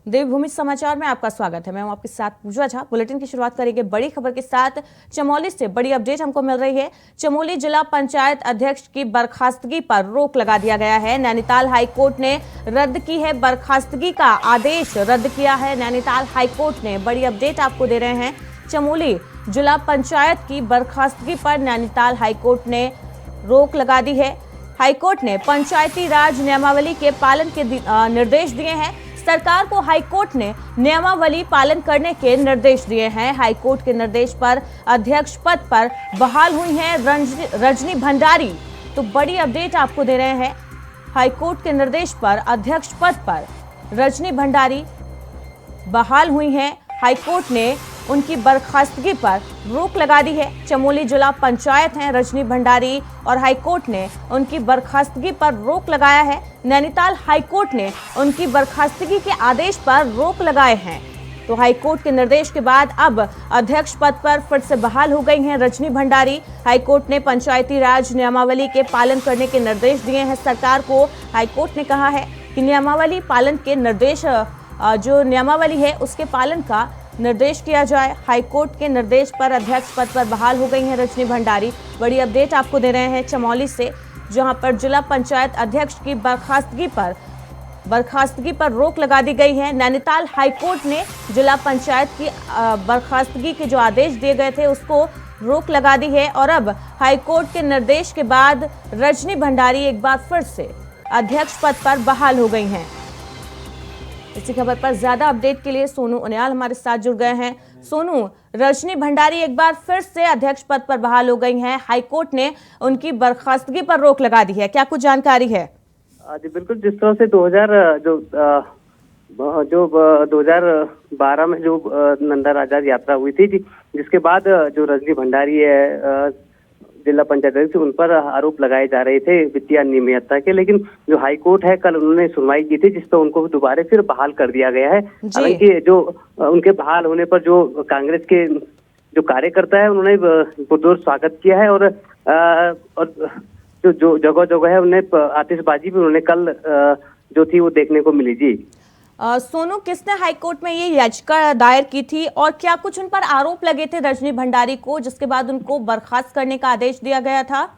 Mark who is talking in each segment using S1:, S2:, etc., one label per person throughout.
S1: देवभूमि समाचार में आपका स्वागत है। मैं हूं आपके साथ पूजा झा। बुलेटिन की शुरुआत करेंगे बड़ी खबर के साथ। चमोली से बड़ी अपडेट हमको मिल रही है। चमोली जिला पंचायत अध्यक्ष की बर्खास्तगी पर रोक लगा दिया गया है। नैनीताल हाईकोर्ट ने रद्द की है बर्खास्तगी का आदेश, रद्द किया है नैनीताल हाईकोर्ट ने। बड़ी अपडेट आपको दे रहे हैं। चमोली जिला पंचायत की बर्खास्तगी पर नैनीताल हाईकोर्ट ने रोक लगा दी है। हाईकोर्ट ने पंचायती राज नियमावली के पालन के निर्देश दिए हैं। सरकार को हाईकोर्ट ने नियमावली पालन करने के निर्देश दिए हैं। हाईकोर्ट के निर्देश पर अध्यक्ष पद पर बहाल हुई हैं रजनी भंडारी। तो बड़ी अपडेट आपको दे रहे हैं। हाईकोर्ट के निर्देश पर अध्यक्ष पद पर रजनी भंडारी बहाल हुई हैं। हाईकोर्ट ने उनकी बर्खास्तगी पर रोक लगा दी है। चमोली जिला पंचायत हैं रजनी भंडारी और हाईकोर्ट ने उनकी बर्खास्तगी पर रोक लगाया है। नैनीताल हाईकोर्ट ने उनकी बर्खास्तगी के आदेश पर रोक लगाए हैं। तो हाईकोर्ट के निर्देश के बाद अब अध्यक्ष पद पर फिर से बहाल हो गई हैं रजनी भंडारी। हाईकोर्ट ने पंचायती राज नियमावली के पालन करने के निर्देश दिए हैं सरकार को। हाईकोर्ट ने कहा है कि नियमावली पालन के निर्देश, जो नियमावली है उसके पालन का निर्देश किया जाए। हाईकोर्ट के निर्देश पर अध्यक्ष पद पर बहाल हो गई हैं रजनी भंडारी। बड़ी अपडेट आपको दे रहे हैं चमोली से, जहां पर जिला पंचायत अध्यक्ष की बर्खास्तगी पर रोक लगा दी गई है। नैनीताल हाईकोर्ट ने जिला पंचायत की बर्खास्तगी के जो आदेश दिए गए थे उसको रोक लगा दी है और अब हाईकोर्ट के निर्देश के बाद रजनी भंडारी एक बार फिर से अध्यक्ष पद पर बहाल हो गई हैं। इसी खबर पर ज्यादा अपडेट के लिए सोनू उनियाल हमारे साथ जुड़ गए हैं। सोनू, रजनी भंडारी एक बार फिर से अध्यक्ष पद पर बहाल हो गई हैं। हाईकोर्ट ने उनकी बर्खास्तगी पर रोक लगा दी है, क्या कुछ जानकारी है?
S2: जी बिल्कुल, जिस तरह से 2012 में जो नंदा आजाद यात्रा हुई थी, जिसके बाद जो रजनी भंडारी है जिला पंचायत अध्यक्ष, उन पर आरोप लगाए जा रहे थे वित्तीय अनियमितता के, लेकिन जो हाईकोर्ट है कल उन्होंने सुनवाई की थी जिस पर उनको दोबारा फिर बहाल कर दिया गया है। हालांकि जो उनके बहाल होने पर जो कांग्रेस के जो कार्यकर्ता है उन्होंने पुरजोर स्वागत किया है और जो जगह जगह है उन्हें आतिशबाजी भी उन्होंने कल जो थी वो देखने को मिली। जी
S1: सोनू, किसने हाईकोर्ट में ये याचिका दायर की थी और क्या कुछ उन पर आरोप लगे थे रजनी भंडारी को, जिसके बाद उनको बर्खास्त करने का आदेश दिया गया था?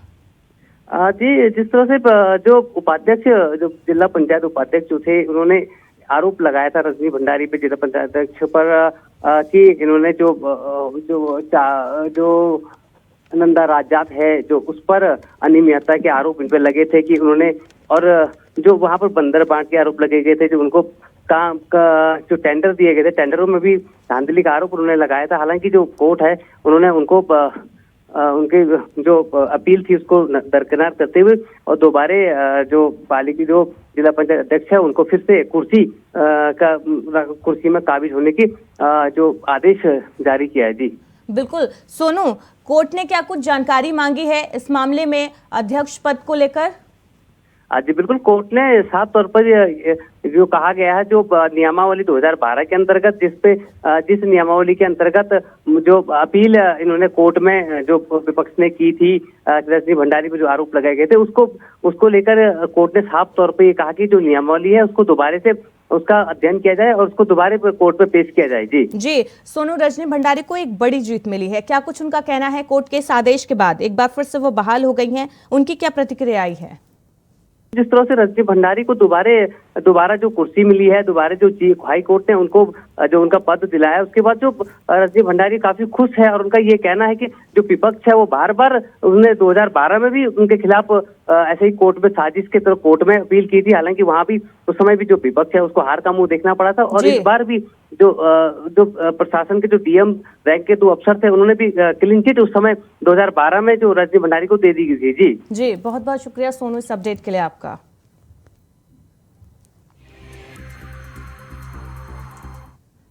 S2: जी, जिस तरह से जो उपाध्यक्ष, जो जिला पंचायत उपाध्यक्ष जो थे, उन्होंने आरोप लगाया था रजनी भंडारी पे, जिला पंचायत अध्यक्ष पर, कि इन्होंने जो नंदा राजात है जो उस पर अनियमितता के आरोप इन पे लगे थे कि उन्होंने, और जो वहां पर बंदर बांट के आरोप लगे गए थे, जो उनको काम का जो टेंडर दिए गए थे, टेंडरों में भी धांधली का आरोप उन्होंने लगाया था। हालांकि जो कोर्ट है उन्होंने उनको उनके जो अपील थी उसको दरकिनार करते हुए और दोबारा जो पालिका जो जिला पंचायत अध्यक्ष है उनको फिर से कुर्सी में काबिज होने की जो आदेश जारी किया है। जी
S1: बिल्कुल सोनू, कोर्ट ने क्या कुछ जानकारी मांगी है इस मामले में अध्यक्ष पद को लेकर?
S2: जी बिल्कुल, कोर्ट ने साफ तौर पर जो कहा गया है, जो नियमावली 2012 के अंतर्गत जिस नियमावली के अंतर्गत जो अपील इन्होंने कोर्ट में जो विपक्ष ने की थी रजनी भंडारी पर जो आरोप लगाए गए थे, उसको लेकर कोर्ट ने साफ तौर पर ये कहा कि जो नियमावली है उसको दोबारा से उसका अध्ययन किया जाए और उसको दोबारा कोर्ट में पेश किया जाए। जी
S1: सोनू, रजनी भंडारी को एक बड़ी जीत मिली है, क्या कुछ उनका कहना है? कोर्ट के इस आदेश के बाद एक बार फिर से वो बहाल हो गई हैं, उनकी क्या प्रतिक्रिया आई है?
S2: जिस तरह से रजनी भंडारी को दोबारा जो कुर्सी मिली है, दोबारा जो हाई कोर्ट ने उनको जो उनका पद दिलाया, उसके बाद जो रजनी भंडारी काफी खुश है और उनका ये कहना है कि जो विपक्ष है वो बार उन्होंने 2012 में भी उनके खिलाफ ऐसे ही कोर्ट में साजिश के तरफ कोर्ट में अपील की थी। हालांकि वहां भी उस समय भी जो विपक्ष है उसको हार का मुंह देखना पड़ा था और इस बार भी जो प्रशासन के जो डीएम रैंक के 2 अफसर थे उन्होंने भी क्लीन चिट उस समय 2012 में जो रजनी भंडारी को दे दी गई थी।
S1: जी बहुत बहुत शुक्रिया सोनू इस अपडेट के लिए आपका।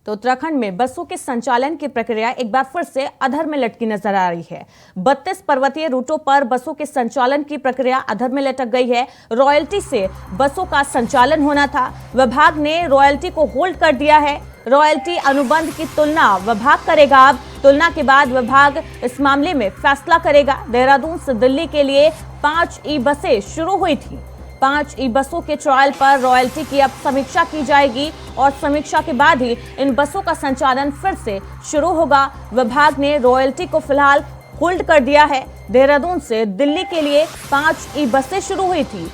S1: तो उत्तराखंड में बसों के संचालन की प्रक्रिया एक बार फिर से अधर में लटकी नजर आ रही है। 32 पर्वतीय रूटों पर बसों के संचालन की प्रक्रिया अधर में लटक गई है। रॉयल्टी से बसों का संचालन होना था, विभाग ने रॉयल्टी को होल्ड कर दिया है। रॉयल्टी अनुबंध की तुलना विभाग करेगा। अब तुलना के बाद विभाग इस मामले में फैसला करेगा। देहरादून से दिल्ली के लिए 5 ई बसें शुरू हुई थी। 5 ई बसों के ट्रायल पर रॉयल्टी की अब समीक्षा की जाएगी और समीक्षा के बाद ही इन बसों का संचालन फिर से शुरू होगा। विभाग ने रॉयल्टी को फिलहाल होल्ड कर दिया है। देहरादून से दिल्ली के लिए 5 ई बसें शुरू हुई थी।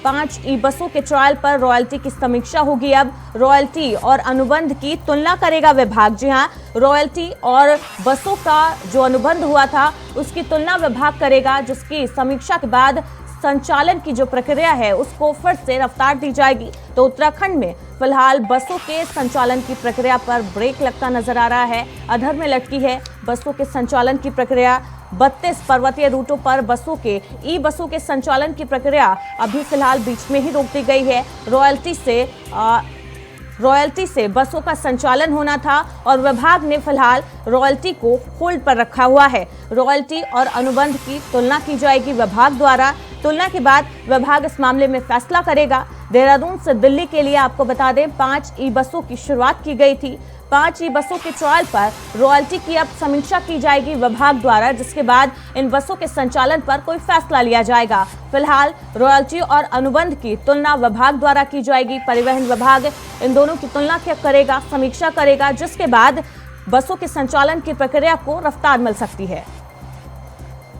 S1: 5 ई बसों के ट्रायल पर रॉयल्टी की समीक्षा होगी। अब रॉयल्टी और अनुबंध की तुलना करेगा विभाग। जी हां, रॉयल्टी और बसों का जो अनुबंध हुआ था उसकी तुलना विभाग करेगा, जिसकी समीक्षा के बाद संचालन की जो प्रक्रिया है उसको फिर से रफ्तार दी जाएगी। तो उत्तराखंड में फिलहाल बसों के संचालन की प्रक्रिया पर ब्रेक लगता नजर आ रहा है। अधर में लटकी है बसों के संचालन की प्रक्रिया। 32 पर्वतीय रूटों पर बसों के ई बसों के संचालन की प्रक्रिया अभी फिलहाल बीच में ही रोक दी गई है। रॉयल्टी से बसों का संचालन होना था और विभाग ने फिलहाल रॉयल्टी को होल्ड पर रखा हुआ है। रॉयल्टी और अनुबंध की तुलना की जाएगी विभाग द्वारा। तुलना के बाद विभाग इस मामले में फैसला करेगा। देहरादून से दिल्ली के लिए आपको बता दें 5 ई बसों की शुरुआत की गई थी। 5 ई बसों के ट्रायल पर रॉयल्टी की अब समीक्षा की जाएगी विभाग द्वारा, जिसके बाद इन बसों के संचालन पर कोई फैसला लिया जाएगा। फिलहाल रॉयल्टी और अनुबंध की तुलना विभाग द्वारा की जाएगी। परिवहन विभाग इन दोनों की तुलना करेगा, समीक्षा करेगा, जिसके बाद बसों के संचालन की प्रक्रिया को रफ्तार मिल सकती है।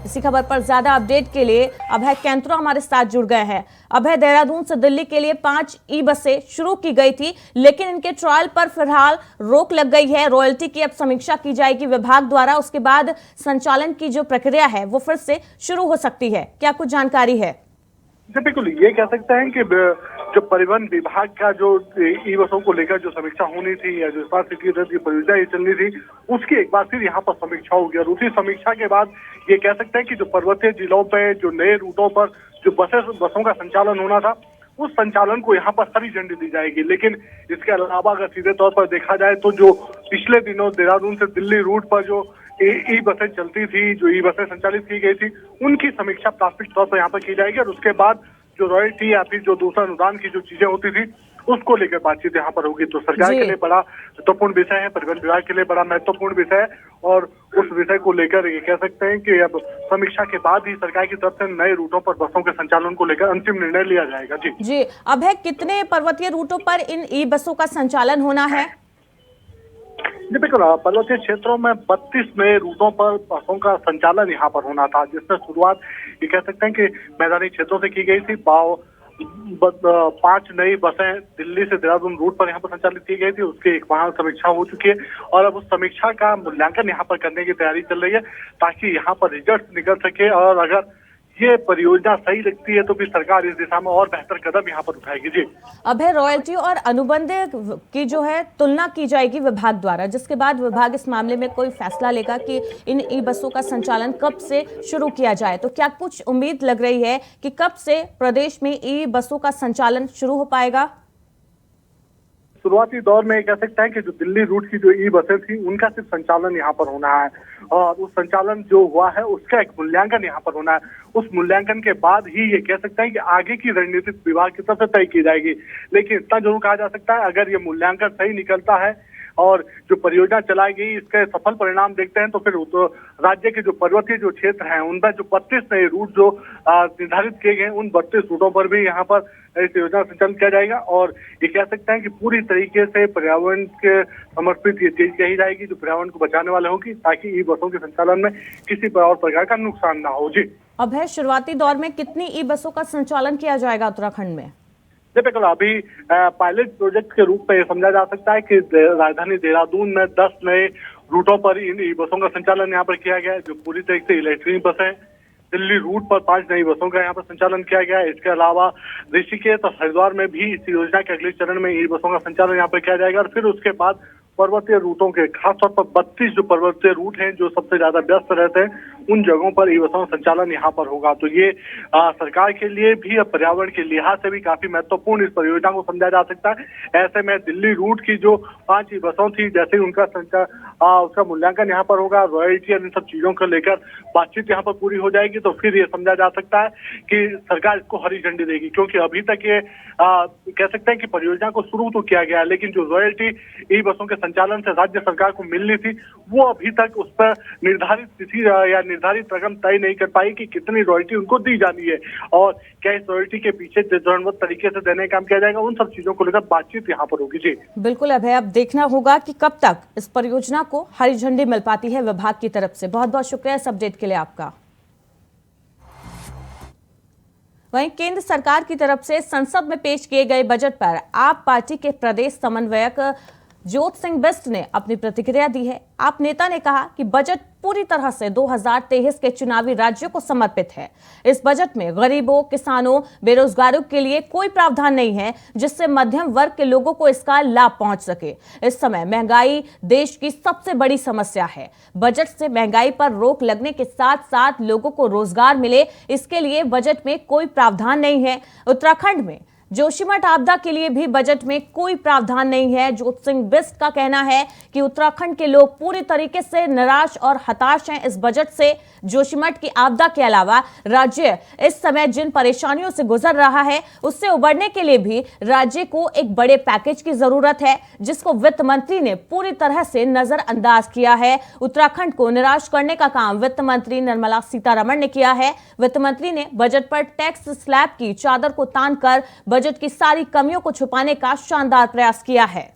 S1: इसी खबर पर ज्यादा अपडेट के लिए अभय कैंत्रो हमारे साथ जुड़ गए हैं। अभय, देहरादून से दिल्ली के लिए 5 ई बसें शुरू की गई थी, लेकिन इनके ट्रायल पर फिलहाल रोक लग गई है। रॉयल्टी की अब समीक्षा की जाएगी विभाग द्वारा, उसके बाद संचालन की जो प्रक्रिया है वो फिर से शुरू हो सकती है। क्या कुछ जानकारी है?
S3: जी बिल्कुल, ये कह सकते हैं कि जो परिवहन विभाग का जो ई बसों को लेकर जो समीक्षा होनी थी या जो स्मार्ट सिटी रथ की परियोजना चलनी थी, उसकी एक बार फिर यहाँ पर समीक्षा होगी और उसी समीक्षा के बाद ये कह सकते हैं कि जो पर्वतीय जिलों पे जो नए रूटों पर जो बसों का संचालन होना था, उस संचालन को यहाँ पर हरी झंडी दी जाएगी। लेकिन इसके अलावा अगर सीधे तौर पर देखा जाए तो जो पिछले दिनों देहरादून से दिल्ली रूट पर जो ई बसें चलती थी, जो ई बसें संचालित की गई थी, उनकी समीक्षा प्राथमिक तौर पर यहाँ पर की जाएगी और उसके बाद जो रॉयल्टी या फिर जो दूसरा अनुदान की जो चीजें होती थी उसको लेकर बातचीत यहाँ पर होगी। तो सरकार के लिए बड़ा महत्वपूर्ण विषय है, परिवहन विभाग के लिए बड़ा महत्वपूर्ण विषय है और उस विषय को लेकर ये कह सकते हैं कि अब समीक्षा के बाद ही सरकार की तरफ से नए रूटों पर बसों के संचालन को लेकर अंतिम निर्णय लिया जाएगा। जी
S1: अभय, कितने पर्वतीय रूटों पर इन ई बसों का संचालन होना है?
S3: जी बिल्कुल, पर्वतीय क्षेत्रों में 32 नए रूटों पर बसों का संचालन यहाँ पर होना था, जिसमें शुरुआत ये कह सकते हैं कि मैदानी क्षेत्रों से की गई थी। 5 नई बसें दिल्ली से देहरादून रूट पर यहाँ पर संचालित की गई थी, उसकी एक वहां समीक्षा हो चुकी है और अब उस समीक्षा का मूल्यांकन यहाँ पर करने की तैयारी चल रही है ताकि यहाँ पर रिजल्ट निकल सके और अगर ये परियोजना सही लगती है तो फिर सरकार इस दिशा में और बेहतर कदम यहाँ पर उठाएगी। जी
S1: अभय, रॉयल्टी और अनुबंध की जो है तुलना की जाएगी विभाग द्वारा, जिसके बाद विभाग इस मामले में कोई फैसला लेगा कि इन ई बसों का संचालन कब से शुरू किया जाए। तो क्या कुछ उम्मीद लग रही है कि कब से प्रदेश में ई बसों का संचालन शुरू हो पाएगा?
S3: शुरुआती दौर में कह सकते हैं कि जो दिल्ली रूट की जो ई बसें थी उनका सिर्फ संचालन यहाँ पर होना है और उस संचालन जो हुआ है उसका एक मूल्यांकन यहाँ पर होना है। उस मूल्यांकन के बाद ही ये कह सकते हैं कि आगे की रणनीति विभाग की तरफ से तय की जाएगी। लेकिन इतना जरूर कहा जा सकता है, अगर ये मूल्यांकन सही निकलता है और जो परियोजना चलाई गई इसके सफल परिणाम देखते हैं तो फिर तो राज्य के जो पर्वतीय जो क्षेत्र हैं उनका जो 32 नए रूट जो निर्धारित किए गए उन 32 रूटों पर भी यहाँ पर इस योजना संचालन किया जाएगा और ये कह सकते हैं कि पूरी तरीके से पर्यावरण के समर्पित ये चीज कही जाएगी जो पर्यावरण को बचाने वाले होगी ताकि ई बसों के संचालन में किसी और प्रकार का नुकसान ना हो। जी
S1: अभय, शुरुआती दौर में कितनी ई बसों का संचालन किया जाएगा उत्तराखंड में?
S3: बिल्कुल, अभी पायलट प्रोजेक्ट के रूप में समझा जा सकता है कि राजधानी देहरादून में 10 नए रूटों पर इन ई बसों का संचालन यहाँ पर किया गया है जो पूरी तरीके से इलेक्ट्रिक बस है। दिल्ली रूट पर 5 नई बसों का यहाँ पर संचालन किया गया है। इसके अलावा ऋषिकेश और हरिद्वार में भी इस योजना के अगले चरण में ई बसों का संचालन यहाँ पर किया जाएगा और फिर उसके बाद पर्वतीय रूटों के खासतौर पर 32 जो पर्वतीय रूट हैं जो सबसे ज्यादा व्यस्त रहते हैं उन जगहों पर ई बसों का संचालन यहाँ पर होगा। तो ये सरकार के लिए भी और पर्यावरण के लिहाज से भी काफी महत्वपूर्ण इस परियोजना को समझा जा सकता है। ऐसे में दिल्ली रूट की जो 5 ई बसों थी जैसे उनका उसका मूल्यांकन यहाँ पर होगा, रॉयल्टी और इन सब चीजों को लेकर बातचीत यहाँ पर पूरी हो जाएगी तो फिर ये समझा जा सकता है कि सरकार इसको हरी झंडी देगी। क्योंकि अभी तक ये कह सकते हैं कि परियोजना को शुरू तो किया गया है लेकिन जो रॉयल्टी ई बसों के संचालन से राज्य सरकार को मिलनी थी वो अभी तक उस पर निर्धारित तिथि या निर्धारित रकम तय नहीं कर पाई कि कितनी रॉयल्टी उनको दी जानी है और क्या इस रॉयल्टी के पीछे चरणबद्ध तरीके से देने का काम किया जाएगा, उन सब चीजों को लेकर बातचीत यहाँ पर होगी। जी
S1: बिल्कुल अभय, अब देखना होगा कि कब तक इस परियोजना को हरी झंडी मिल पाती है विभाग की तरफ से। बहुत बहुत शुक्रिया इस अपडेट के लिए आपका। वहीं केंद्र सरकार की तरफ से संसद में पेश किए गए बजट पर आप पार्टी के प्रदेश समन्वयक ज्योत सिंह बिष्ट ने अपनी प्रतिक्रिया दी है। आप नेता ने कहा कि बजट पूरी तरह से 2023 के चुनावी राज्यों को समर्पित है। इस बजट में गरीबों, किसानों, बेरोजगारों के लिए कोई प्रावधान नहीं है जिससे मध्यम वर्ग के लोगों को इसका लाभ पहुंच सके। इस समय महंगाई देश की सबसे बड़ी समस्या है। बजट से महंगाई पर रोक लगने के साथ साथ लोगों को रोजगार मिले, इसके लिए बजट में कोई प्रावधान नहीं है। उत्तराखंड में जोशीमठ आपदा के लिए भी बजट में कोई प्रावधान नहीं है। ज्योत सिंह बिष्ट का कहना है कि उत्तराखंड के लोग पूरी तरीके से निराश और हताश हैं इस बजट से। जोशीमठ की आपदा के अलावा राज्य इस समय जिन परेशानियों से गुजर रहा है उससे उबरने के लिए भी राज्य को एक बड़े पैकेज की जरूरत है, जिसको वित्त मंत्री ने पूरी तरह से नजरअंदाज किया है। उत्तराखंड को निराश करने का काम वित्त मंत्री निर्मला सीतारमण ने किया है। वित्त मंत्री ने बजट पर टैक्स स्लैब की चादर को तानकर बजट की सारी कमियों को छुपाने का शानदार प्रयास किया है।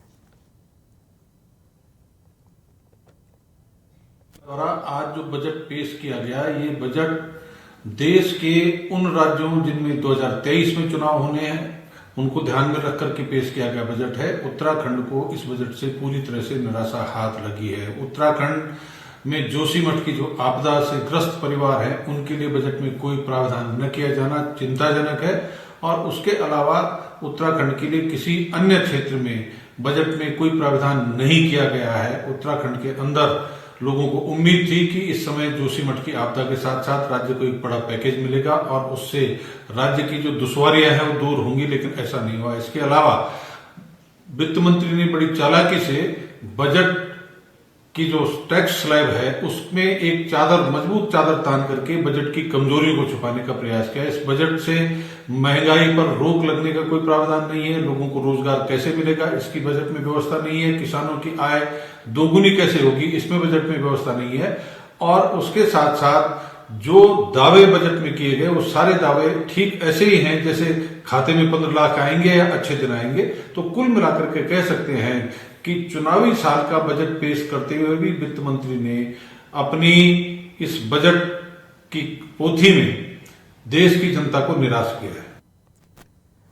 S4: द्वारा आज जो बजट पेश किया गया, ये बजट देश के उन राज्यों जिनमें 2023 में चुनाव होने हैं उनको ध्यान में रख करके पेश किया गया बजट है। उत्तराखंड को इस बजट से पूरी तरह से निराशा हाथ लगी है। उत्तराखंड में जोशीमठ की जो आपदा से ग्रस्त परिवार है उनके लिए बजट में कोई प्रावधान न किया जाना चिंताजनक है और उसके अलावा उत्तराखंड के लिए किसी अन्य क्षेत्र में बजट में कोई प्रावधान नहीं किया गया है। उत्तराखंड के अंदर लोगों को उम्मीद थी कि इस समय जोशीमठ की आपदा के साथ साथ राज्य को एक बड़ा पैकेज मिलेगा और उससे राज्य की जो दुश्वारियां हैं वो दूर होंगी, लेकिन ऐसा नहीं हुआ। इसके अलावा वित्त मंत्री ने बड़ी चालाकी से बजट की जो टैक्स स्लैब है उसमें एक चादर, मजबूत चादर तान करके बजट की कमजोरियों को छुपाने का प्रयास किया। इस बजट से महंगाई पर रोक लगने का कोई प्रावधान नहीं है। लोगों को रोजगार कैसे मिलेगा इसकी बजट में व्यवस्था नहीं है। किसानों की आय दोगुनी कैसे होगी इसमें बजट में व्यवस्था नहीं है। और उसके साथ साथ जो दावे बजट में किए गए वो सारे दावे ठीक ऐसे ही हैं जैसे खाते में 15 लाख आएंगे या अच्छे दिन आएंगे। तो कुल मिलाकर के कह सकते हैं कि चुनावी साल का बजट पेश करते हुए भी वित्त मंत्री ने अपनी इस बजट की पोथी में देश की जनता को निराश किया है।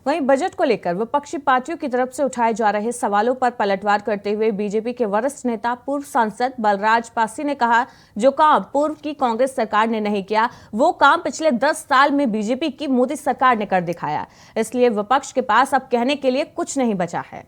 S1: वहीं बजट को लेकर विपक्षी पार्टियों की तरफ से उठाए जा रहे सवालों पर पलटवार करते हुए बीजेपी के वरिष्ठ नेता पूर्व सांसद बलराज पासी ने कहा, जो काम पूर्व की कांग्रेस सरकार ने नहीं किया वो काम पिछले 10 साल में बीजेपी की मोदी सरकार ने कर दिखाया। इसलिए विपक्ष के पास अब कहने के लिए कुछ नहीं बचा है।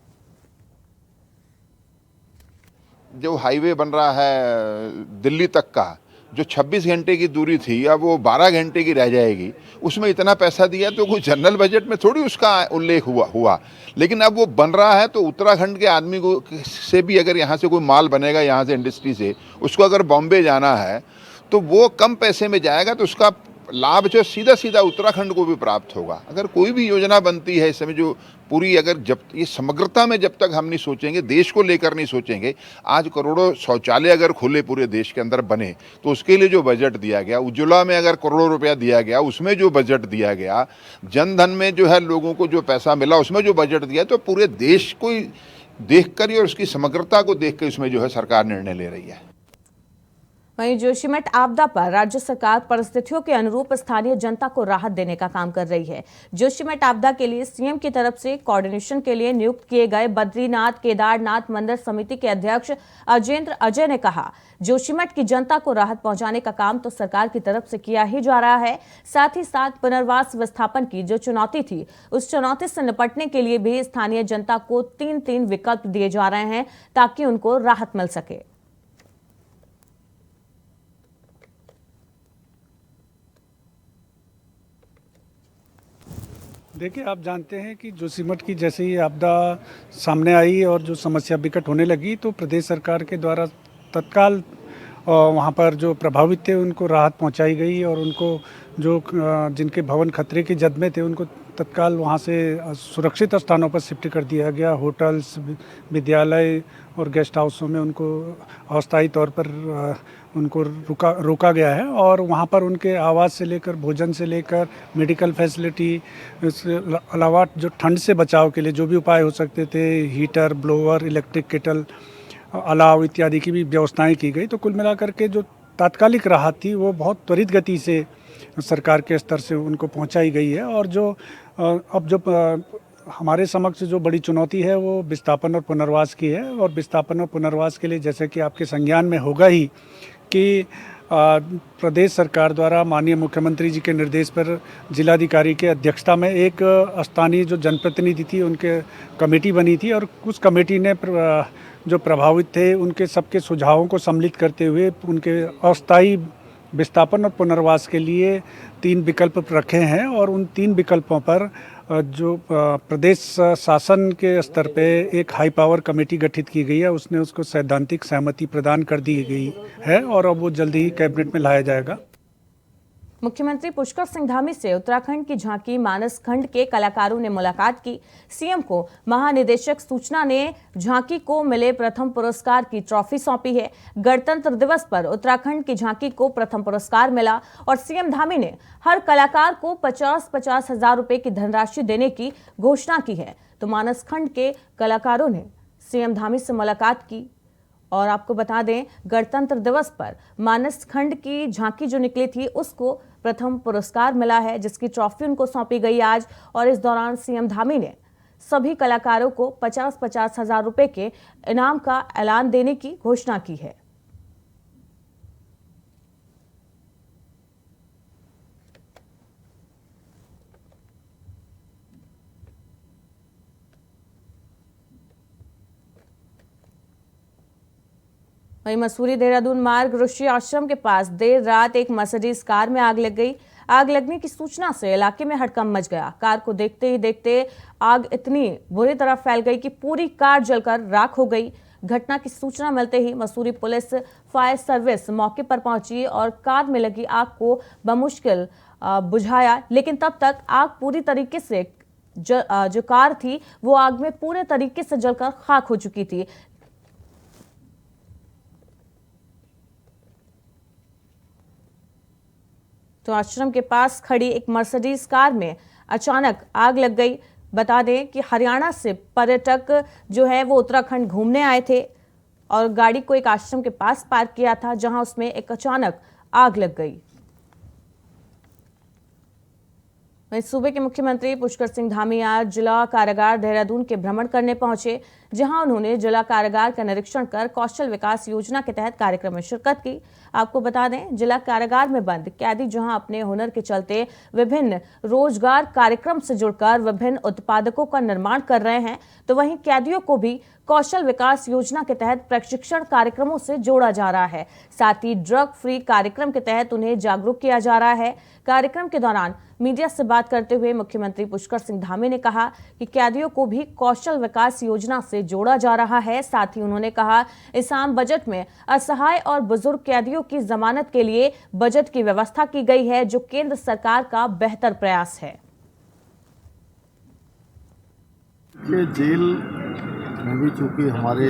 S5: जो हाईवे बन रहा है दिल्ली तक का, जो 26 घंटे की दूरी थी अब वो 12 घंटे की रह जाएगी, उसमें इतना पैसा दिया तो कोई जनरल बजट में थोड़ी उसका उल्लेख हुआ। लेकिन अब वो बन रहा है तो उत्तराखंड के आदमी को से भी अगर यहाँ से कोई माल बनेगा, यहाँ से इंडस्ट्री से उसको अगर बॉम्बे जाना है तो वो कम पैसे में जाएगा तो उसका लाभ जो सीधा सीधा उत्तराखंड को भी प्राप्त होगा। अगर कोई भी योजना बनती है इस समय जो पूरी, अगर जब ये समग्रता में जब तक हम नहीं सोचेंगे, देश को लेकर नहीं सोचेंगे, आज करोड़ों शौचालय अगर खुले पूरे देश के अंदर बने तो उसके लिए जो बजट दिया गया, उज्ज्वला में अगर करोड़ों रुपया दिया गया उसमें जो बजट दिया गया, जन धन में जो है लोगों को जो पैसा मिला उसमें जो बजट दिया, तो पूरे देश को देख कर ही और उसकी समग्रता को देख कर उसमें जो है सरकार निर्णय ले रही है।
S1: वहीं जोशीमठ आपदा पर राज्य सरकार परिस्थितियों के अनुरूप स्थानीय जनता को राहत देने का काम कर रही है। जोशीमठ आपदा के लिए सीएम की तरफ से कोऑर्डिनेशन के लिए नियुक्त किए गए बद्रीनाथ केदारनाथ मंदिर समिति के अध्यक्ष अजेंद्र अजय ने कहा, जोशीमठ की जनता को राहत पहुंचाने का काम तो सरकार की तरफ से किया ही जा रहा है, साथ ही साथ पुनर्वास विस्थापन की जो चुनौती थी उस चुनौती से निपटने के लिए भी स्थानीय जनता को 3 विकल्प दिए जा रहे हैं ताकि उनको राहत मिल सके।
S6: देखिए, आप जानते हैं कि जोशीमठ की जैसे ही आपदा सामने आई और जो समस्या विकट होने लगी तो प्रदेश सरकार के द्वारा तत्काल वहाँ पर जो प्रभावित थे उनको राहत पहुँचाई गई और उनको जो जिनके भवन खतरे की जद में थे उनको तत्काल वहाँ से सुरक्षित स्थानों पर शिफ्ट कर दिया गया। होटल्स, विद्यालय और गेस्ट हाउसों में उनको अस्थायी तौर पर उनको रोका गया है और वहाँ पर उनके आवास से लेकर, भोजन से लेकर, मेडिकल फैसिलिटी, इसके अलावा जो ठंड से बचाव के लिए जो भी उपाय हो सकते थे, हीटर, ब्लोअर, इलेक्ट्रिक केटल, अलाव इत्यादि की भी व्यवस्थाएं की गई। तो कुल मिलाकर के जो तात्कालिक राहत थी वो बहुत त्वरित गति से सरकार के स्तर से उनको पहुंचाई गई है। और जो अब जो हमारे समक्ष जो बड़ी चुनौती है वो विस्थापन और पुनर्वास की है। और विस्थापन और पुनर्वास के लिए जैसे कि आपके संज्ञान में होगा ही कि प्रदेश सरकार द्वारा माननीय मुख्यमंत्री जी के निर्देश पर जिलाधिकारी के अध्यक्षता में एक स्थानीय जो जनप्रतिनिधि थी उनके कमेटी बनी थी और उस कमेटी ने जो प्रभावित थे उनके सबके सुझावों को सम्मिलित करते हुए उनके अस्थायी विस्थापन और पुनर्वास के लिए 3 विकल्प रखे हैं। और उन 3 विकल्पों पर जो प्रदेश शासन के स्तर पे एक हाई पावर कमेटी गठित की गई है, उसने उसको सैद्धांतिक सहमति प्रदान कर दी गई है और अब वो जल्दी ही कैबिनेट में लाया जाएगा।
S1: मुख्यमंत्री पुष्कर सिंह धामी से उत्तराखंड की झांकी मानस खंड के कलाकारों ने मुलाकात की। सीएम को महानिदेशक सूचना ने झांकी को मिले प्रथम पुरस्कार की ट्रॉफी सौंपी है। गणतंत्र दिवस पर उत्तराखंड की झांकी को प्रथम पुरस्कार मिला और सीएम धामी ने हर कलाकार को 50-50 हजार रुपए की धनराशि देने की घोषणा की है। तो मानस खंड के कलाकारों ने सीएम धामी से मुलाकात की और आपको बता दें, गणतंत्र दिवस पर मानस खंड की झांकी जो निकली थी उसको प्रथम पुरस्कार मिला है, जिसकी ट्रॉफी उनको सौंपी गई आज। और इस दौरान सीएम धामी ने सभी कलाकारों को 50-50 हजार रुपए के इनाम का ऐलान देने की घोषणा की है। वहीं मसूरी देहरादून मार्ग ऋषि आश्रम के पास देर रात एक मर्सिडीज कार में आग लग गई। आग लगने की सूचना से इलाके में हड़कंप मच गया। कार को देखते ही देखते आग इतनी बुरी तरह फैल गई कि पूरी कार जलकर राख हो गई। घटना की सूचना मिलते ही मसूरी पुलिस फायर सर्विस मौके पर पहुंची और कार में लगी आग को बमुश्किल बुझाया, लेकिन तब तक आग पूरी तरीके से जो कार थी वो आग में पूरे तरीके से जलकर खाक हो चुकी थी। तो आश्रम के पास खड़ी एक मर्सिडीज कार में अचानक आग लग गई। बता दें कि हरियाणा से पर्यटक जो है वो उत्तराखंड घूमने आए थे और गाड़ी को एक आश्रम के पास पार्क किया था, जहां उसमें एक अचानक आग लग गई। वहीं सूबे के मुख्यमंत्री पुष्कर सिंह धामी आज जिला कारागार देहरादून के भ्रमण करने पहुंचे, जहां उन्होंने जिला कारागार का निरीक्षण कर कौशल विकास योजना के तहत कार्यक्रम में शिरकत की। आपको बता दें, जिला कारागार में बंद कैदी जहां अपने हुनर के चलते विभिन्न रोजगार कार्यक्रम से जुड़कर विभिन्न उत्पादकों का निर्माण कर रहे हैं, तो वहीं कैदियों को भी कौशल विकास योजना के तहत प्रशिक्षण कार्यक्रमों से जोड़ा जा रहा है। साथ ही ड्रग फ्री कार्यक्रम के तहत उन्हें जागरूक किया जा रहा है। कार्यक्रम के दौरान मीडिया से बात करते हुए मुख्यमंत्री पुष्कर सिंह धामी ने कहा कि कैदियों को भी कौशल विकास योजना से जोड़ा जा रहा है। साथ ही उन्होंने कहा, इस आम बजट में असहाय और बुजुर्ग कैदियों की जमानत के लिए बजट की व्यवस्था की गई है, जो केंद्र सरकार का बेहतर प्रयास है।
S7: जेल में भी चूँकि हमारे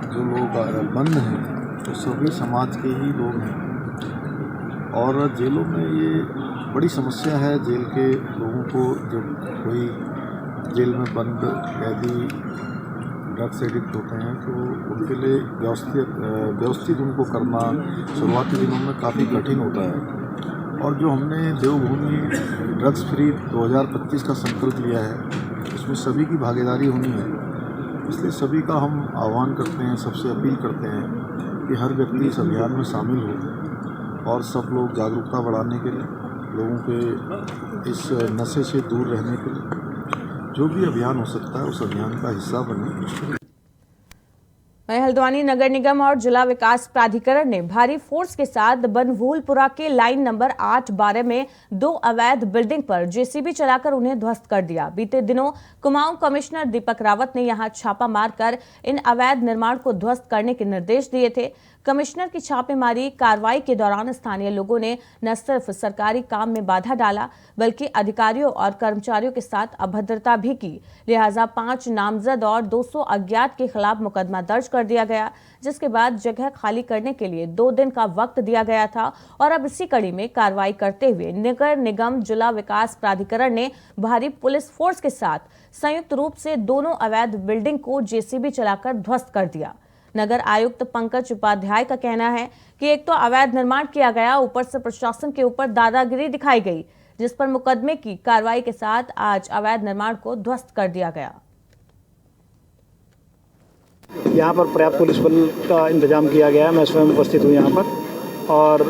S7: जो लोग बंद हैं तो सभी समाज के ही लोग हैं और जेलों में ये बड़ी समस्या है। जेल के लोगों को जब कोई जेल में बंद कैदी ड्रग्स एडिक्ट होते हैं तो उनके लिए व्यवस्थित उनको करना शुरुआती दिनों में काफ़ी कठिन होता है। और जो हमने देवभूमि ड्रग्स फ्री 2025 का संकल्प लिया है उसमें सभी की भागीदारी होनी है, इसलिए सभी का हम आह्वान करते हैं, सबसे अपील करते हैं कि हर व्यक्ति इस अभियान में शामिल हो और सब लोग जागरूकता बढ़ाने के लिए, लोगों के इस नशे से दूर रहने के लिए जो भी अभियान हो सकता है उस अभियान का हिस्सा बने।
S1: वहीं हल्द्वानी नगर निगम और जिला विकास प्राधिकरण ने भारी फोर्स के साथ बनभूलपुरा के लाइन नंबर 8-12 में 2 अवैध बिल्डिंग पर जेसीबी चलाकर उन्हें ध्वस्त कर दिया। बीते दिनों कुमाऊं कमिश्नर दीपक रावत ने यहां छापा मारकर इन अवैध निर्माण को ध्वस्त करने के निर्देश दिए थे। कमिश्नर की छापेमारी कार्रवाई के दौरान स्थानीय लोगों ने न सिर्फ सरकारी काम में बाधा डाला बल्कि अधिकारियों और कर्मचारियों के साथ अभद्रता भी की। लिहाजा 5 नामजद और 200 अज्ञात के खिलाफ मुकदमा दर्ज कर दिया गया, जिसके बाद जगह खाली करने के लिए 2 दिन का वक्त दिया गया था। और अब इसी कड़ी में कार्रवाई करते हुए नगर निगम जिला विकास प्राधिकरण ने भारी पुलिस फोर्स के साथ संयुक्त रूप से दोनों अवैध बिल्डिंग को जेसीबी चलाकर ध्वस्त कर दिया। नगर आयुक्त पंकज उपाध्याय का कहना है कि एक तो अवैध निर्माण किया गया, ऊपर से प्रशासन के ऊपर दादागिरी दिखाई गई, जिस पर मुकदमे की कार्रवाई के साथ आज अवैध निर्माण को ध्वस्त कर दिया गया।
S8: यहाँ पर पर्याप्त पुलिस बल का इंतजाम किया गया है। मैं स्वयं उपस्थित हूँ यहाँ पर, और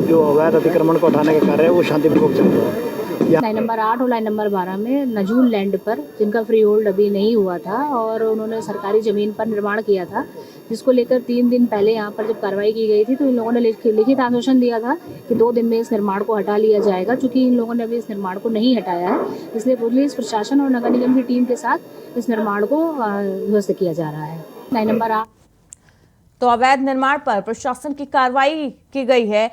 S8: जो अवैध अतिक्रमण को हटाने का कार्य है वो शांतिपूर्वक चल रहा है।
S9: लाइन नंबर 8 और लाइन नंबर 12 में नजूल लैंड पर, जिनका फ्री होल्ड अभी नहीं हुआ था और उन्होंने सरकारी ज़मीन पर निर्माण किया था, जिसको लेकर 3 दिन पहले यहाँ पर जब कार्रवाई की गई थी तो इन लोगों ने लिखित आश्वासन दिया था कि 2 दिन में इस निर्माण को हटा लिया जाएगा। चूँकि इन लोगों ने अभी इस निर्माण को नहीं हटाया है, इसलिए पुलिस प्रशासन और नगर निगम की टीम के साथ इस निर्माण को ध्वस्त किया जा रहा है। लाइन नंबर 8
S1: तो अवैध निर्माण पर प्रशासन की कार्रवाई की गई है।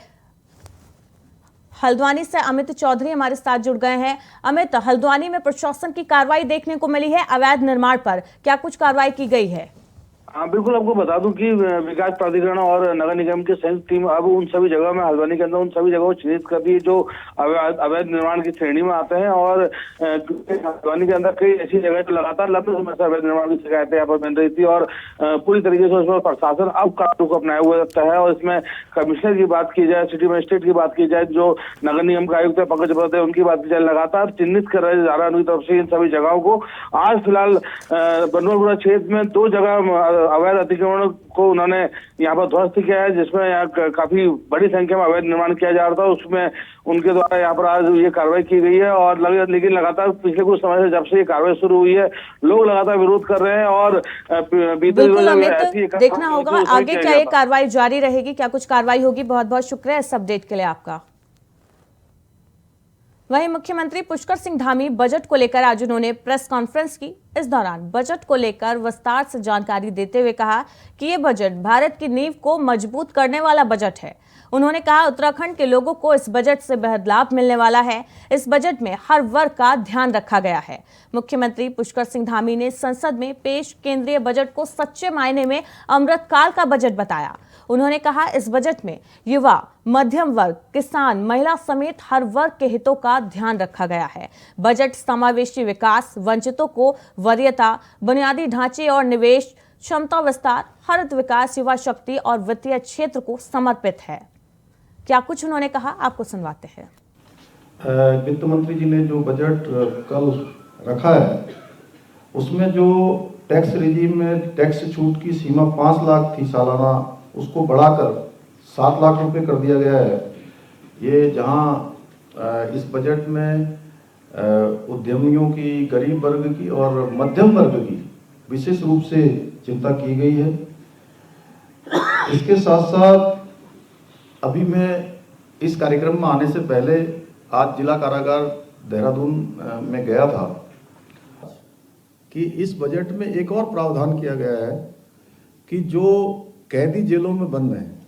S1: हल्द्वानी से अमित चौधरी हमारे साथ जुड़ गए हैं। अमित, हल्द्वानी में प्रशासन की कार्रवाई देखने को मिली है अवैध निर्माण पर, क्या कुछ कार्रवाई की गई है?
S10: हाँ बिल्कुल, आपको बता दूं कि विकास प्राधिकरण और नगर निगम की संयुक्त टीम अब उन सभी जगहों में, हल्द्वानी के अंदर उन सभी जगहों को चिन्हित कर दी जो अवैध निर्माण की श्रेणी में आते हैं। और हल्द्वानी के अंदर कई ऐसी जगह तो लगातार लंबे समय से अवैध निर्माण की शिकायतें यहाँ पर बन रही थी और पूरी तरीके से उसमें प्रशासन अब कानून को अपनाया हुआ रहता है। और इसमें कमिश्नर की बात की जाए, सिटी मजिस्ट्रेट की बात की जाए, जो नगर निगम का आयुक्त पंकज उपाध्याय उनकी बात की जाए, लगातार चिन्हित कर रहे जा रहा है उनकी तरफ से इन सभी जगहों को। आज फिलहाल बनभूलपुरा क्षेत्र में 2 जगह अवैध अतिक्रमण को उन्होंने यहाँ पर ध्वस्त किया है, जिसमें यहाँ काफी बड़ी संख्या में अवैध निर्माण किया जा रहा था। उसमें उनके द्वारा यहाँ पर आज ये कार्रवाई की गई है। और लेकिन लगातार पिछले कुछ समय से जब से ये कार्रवाई शुरू हुई है, लोग लगातार विरोध कर रहे हैं। और
S1: बिल्कुल अमित, देखना होगा आगे क्या ये कार्रवाई जारी रहेगी, क्या कुछ कार्रवाई होगी। बहुत बहुत शुक्रिया इस अपडेट के लिए आपका। वहीं मुख्यमंत्री पुष्कर सिंह धामी बजट को लेकर आज उन्होंने प्रेस कॉन्फ्रेंस की। इस दौरान बजट को लेकर विस्तार से जानकारी देते हुए कहा कि ये बजट भारत की नींव को मजबूत करने वाला बजट है। उन्होंने कहा उत्तराखंड के लोगों को इस बजट से बेहद लाभ मिलने वाला है। इस बजट में हर वर्ग का ध्यान रखा गया है। मुख्यमंत्री पुष्कर सिंह धामी ने संसद में पेश केंद्रीय बजट को सच्चे मायने में अमृतकाल का बजट बताया। उन्होंने कहा इस बजट में युवा, मध्यम वर्ग, किसान, महिला समेत हर वर्ग के हितों का ध्यान रखा गया है। बजट समावेशी विकास, वंचितों को वरीयता, बुनियादी ढांचे और निवेश, क्षमता विस्तार, हरित विकास, युवा शक्ति और वित्तीय क्षेत्र को समर्पित है। क्या कुछ उन्होंने कहा, आपको सुनवाते हैं।
S11: वित्त मंत्री जी ने जो बजट कल रखा है, उसमें जो टैक्स रिजीम में टैक्स छूट की सीमा 5 लाख थी सालाना, उसको बढ़ाकर 7 लाख रुपए कर दिया गया है। ये जहां इस बजट में उद्यमियों की, गरीब वर्ग की और मध्यम वर्ग की विशेष रूप से चिंता की गई है। इसके साथ साथ अभी मैं इस कार्यक्रम में आने से पहले आज जिला कारागार देहरादून में गया था कि इस बजट में एक और प्रावधान किया गया है कि जो कैदी जेलों में बंद हैं,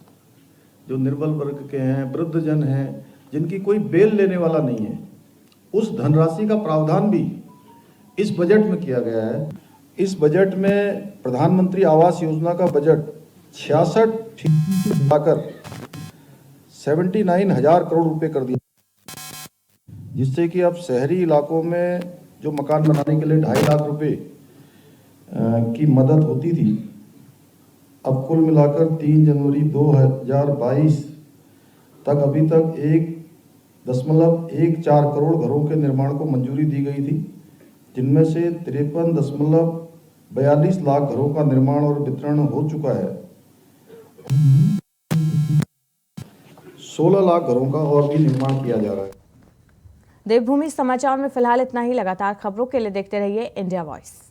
S11: जो निर्बल वर्ग के हैं, वृद्धजन हैं, जिनकी कोई बेल लेने वाला नहीं है, उस धनराशि का प्रावधान भी इस बजट में किया गया है। इस बजट में प्रधानमंत्री आवास योजना का बजट 66 लाकर 79,000 करोड़ रुपए कर दिया, जिससे कि अब शहरी इलाकों में जो मकान बनाने के लिए 2.5 लाख रुपए की मदद होती थी, अब कुल मिलाकर 3 जनवरी 2022 तक अभी तक 1.14 करोड़ घरों के निर्माण को मंजूरी दी गई थी, जिनमें से 53.42 लाख घरों का निर्माण और वितरण हो चुका है। 16 लाख घरों का और भी निर्माण किया जा रहा है।
S1: देवभूमि समाचार में फिलहाल इतना ही। लगातार खबरों के लिए देखते रहिए इंडिया वॉइस।